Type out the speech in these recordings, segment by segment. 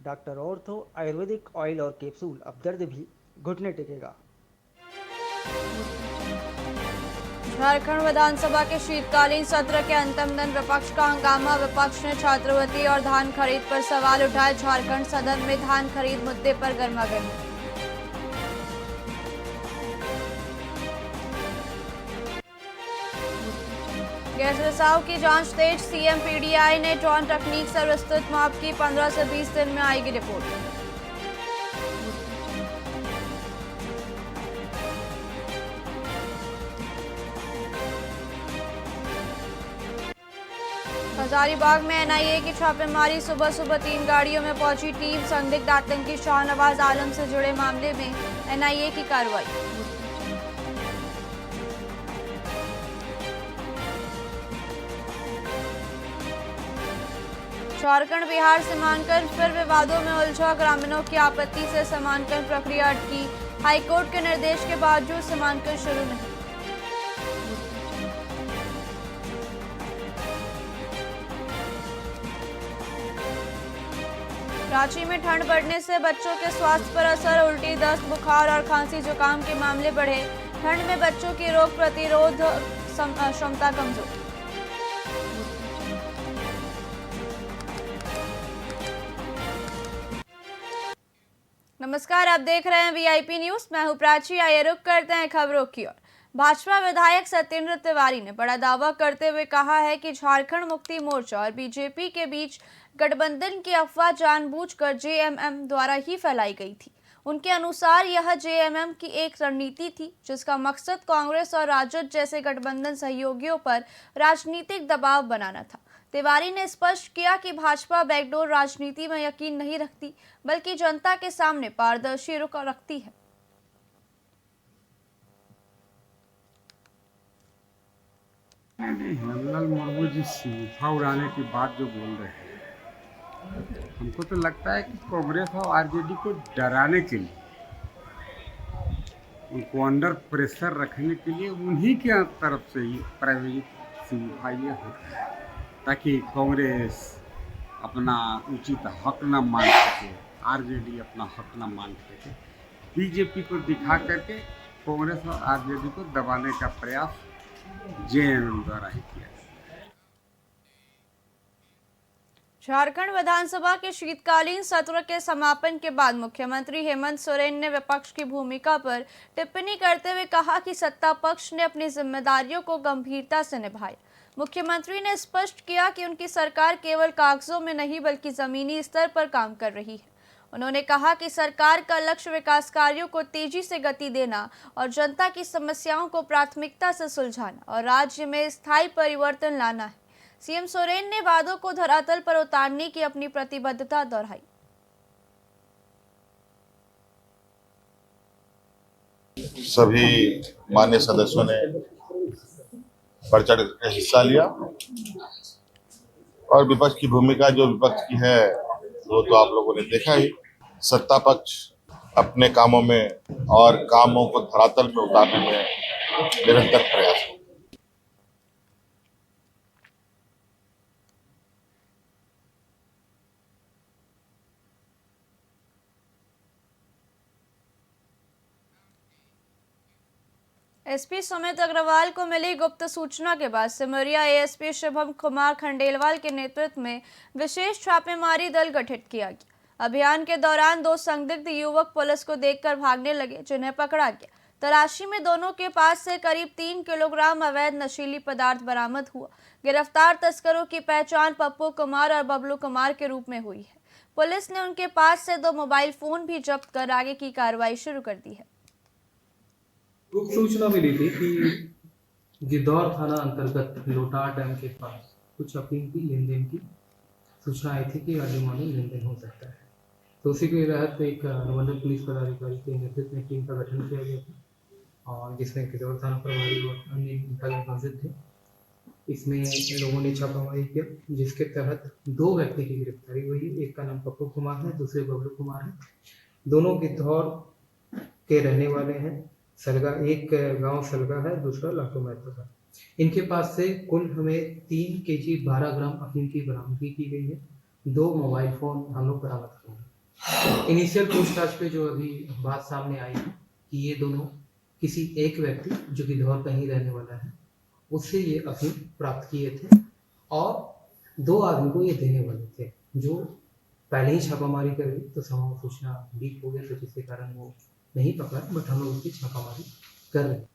Doctor ortho Ayurvedic oil और capsule, अब दर्द भी घुटने टेकेगा। झारखंड विधानसभा के शीतकालीन सत्र के अंतिम दिन विपक्ष का हंगामा। विपक्ष ने छात्रवृत्ति और धान खरीद पर सवाल उठाए। झारखंड सदन में धान खरीद मुद्दे पर गर्मागर्मी। गैस रिसाव की जांच तेज। सीएम पीडीआई ने ड्रोन तकनीक से विस्तृत माप की। 15 से 20 दिन में आएगी रिपोर्ट। हजारीबाग में एनआईए की छापेमारी। सुबह सुबह 3 गाड़ियों में पहुंची टीम। संदिग्ध आतंकी शाहनवाज आलम से जुड़े मामले में एनआईए की कार्रवाई। झारखंड बिहार सीमांकन फिर विवादों में उलझा। ग्रामीणों की आपत्ति से सीमांकन प्रक्रिया अटकी। हाईकोर्ट के निर्देश के बावजूद सीमांकन शुरू नहीं। रांची में ठंड बढ़ने से बच्चों के स्वास्थ्य पर असर। उल्टी, दस्त, बुखार और खांसी जुकाम के मामले बढ़े। ठंड में बच्चों की रोग प्रतिरोध क्षमता कमजोर। नमस्कार, आप देख रहे हैं वीआईपी न्यूज। मैं हूं प्राची। आइए रुक करते हैं खबरों की ओर। भाजपा विधायक सत्येंद्र तिवारी ने बड़ा दावा करते हुए कहा है कि झारखंड मुक्ति मोर्चा और बीजेपी के बीच गठबंधन की अफवाह जानबूझकर जेएमएम द्वारा ही फैलाई गई थी। उनके अनुसार यह जेएमएम की एक रणनीति थी जिसका मकसद कांग्रेस और राजद जैसे गठबंधन सहयोगियों पर राजनीतिक दबाव बनाना था। तिवारी ने स्पष्ट किया कि भाजपा बैकडोर राजनीति में यकीन नहीं रखती, बल्कि जनता के सामने पारदर्शी रुख रखती है। हेमलाल मुर्मू जी सूफा उड़ाने की बात जो बोल रहे हैं, हमको तो लगता है कि कांग्रेस और आरजेडी को डराने के लिए, उनको अंडर प्रेशर रखने के लिए उन्हीं के तरफ से ही प्रायोजित सूफा ये होता है, ताकि कांग्रेस अपना उचित हक न मान सके, आरजेडी अपना हक न मान सके। बीजेपी को दिखा करके कांग्रेस और आरजेडी को दबाने का प्रयास जेएमएम द्वारा ही किया। झारखंड विधानसभा के शीतकालीन सत्र के समापन के बाद मुख्यमंत्री हेमंत सोरेन ने विपक्ष की भूमिका पर टिप्पणी करते हुए कहा कि सत्ता पक्ष ने अपनी जिम्मेदारियों को गंभीरता से निभाया। मुख्यमंत्री ने स्पष्ट किया कि उनकी सरकार केवल कागजों में नहीं बल्कि जमीनी स्तर पर काम कर रही है। उन्होंने कहा कि सरकार का लक्ष्य विकास कार्यों को तेजी से गति देना और जनता की समस्याओं को प्राथमिकता से सुलझाना और राज्य में स्थायी परिवर्तन लाना है। सीएम सोरेन ने वादों को धरातल पर उतारने की अपनी प्रतिबद्धता दोहराई। सभी मान्य सदस्यों ने बढ़ चढ़ कर हिस्सा लिया और विपक्ष की भूमिका जो विपक्ष की है वो तो आप लोगों ने देखा ही। सत्ता पक्ष अपने कामों में और कामों को धरातल में उतारने में निरंतर प्रयास है। एसपी सुमित अग्रवाल को मिली गुप्त सूचना के बाद सिमरिया एएसपी शुभम कुमार खंडेलवाल के नेतृत्व में विशेष छापेमारी दल गठित किया गया। अभियान के दौरान 2 संदिग्ध युवक पुलिस को देखकर भागने लगे, जिन्हें पकड़ा गया। तलाशी में दोनों के पास से करीब 3 किलोग्राम अवैध नशीली पदार्थ बरामद हुआ। गिरफ्तार तस्करों की पहचान पप्पू कुमार और बबलू कुमार के रूप में हुई है। पुलिस ने उनके पास से 2 मोबाइल फोन भी जब्त कर आगे की कार्रवाई शुरू कर दी है। गुप्त सूचना मिली थी कि गिद्धौर थाना अंतर्गत लोटार डैम के पास कुछ अफीम की लेन देन की सूचना आई थी कि अर्ली मॉर्निंग लेन देन हो सकता है। तो उसी के तहत एक अनुमंडल पुलिस पदाधिकारी के नेतृत्व में टीम का गठन किया गया था और जिसमें गिद्धौर थाना प्रभारी और अन्य इंचार्ज मौजूद थे। इसमें लोगों ने छापामारी किया, जिसके तहत 2 व्यक्ति की गिरफ्तारी हुई है। एक का नाम पप्पू कुमार है, दूसरे बबलू कुमार है। दोनों गिद्धौर के रहने वाले हैं। सलगा, एक गांव सलगा है, दूसरा लाटो महतो का। इनके पास से कुल हमें 3 केजी 12 ग्राम अफीम की बरामदगी की गई है। 2 मोबाइल फोन हम लोग बरामद किए हैं। इनिशियल पूछताछ पे जो अभी बात सामने आई है कि ये दोनों किसी एक व्यक्ति जो कि धौर का ही रहने वाला है उससे ये अफीम प्राप्त किए थे और 2 आदमी को ये देने वाले थे जो पहले ही छापामारी कर ली तो समूह सूचना लीक हो गया तो जिसके कारण वो नहीं पकड़ा बट हम लोग उसकी छापामारी कर रहे हैं।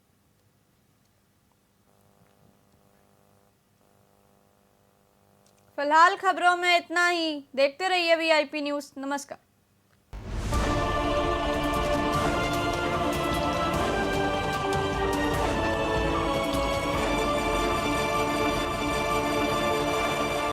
फिलहाल खबरों में इतना ही। देखते रहिए VIP न्यूज़। नमस्कार।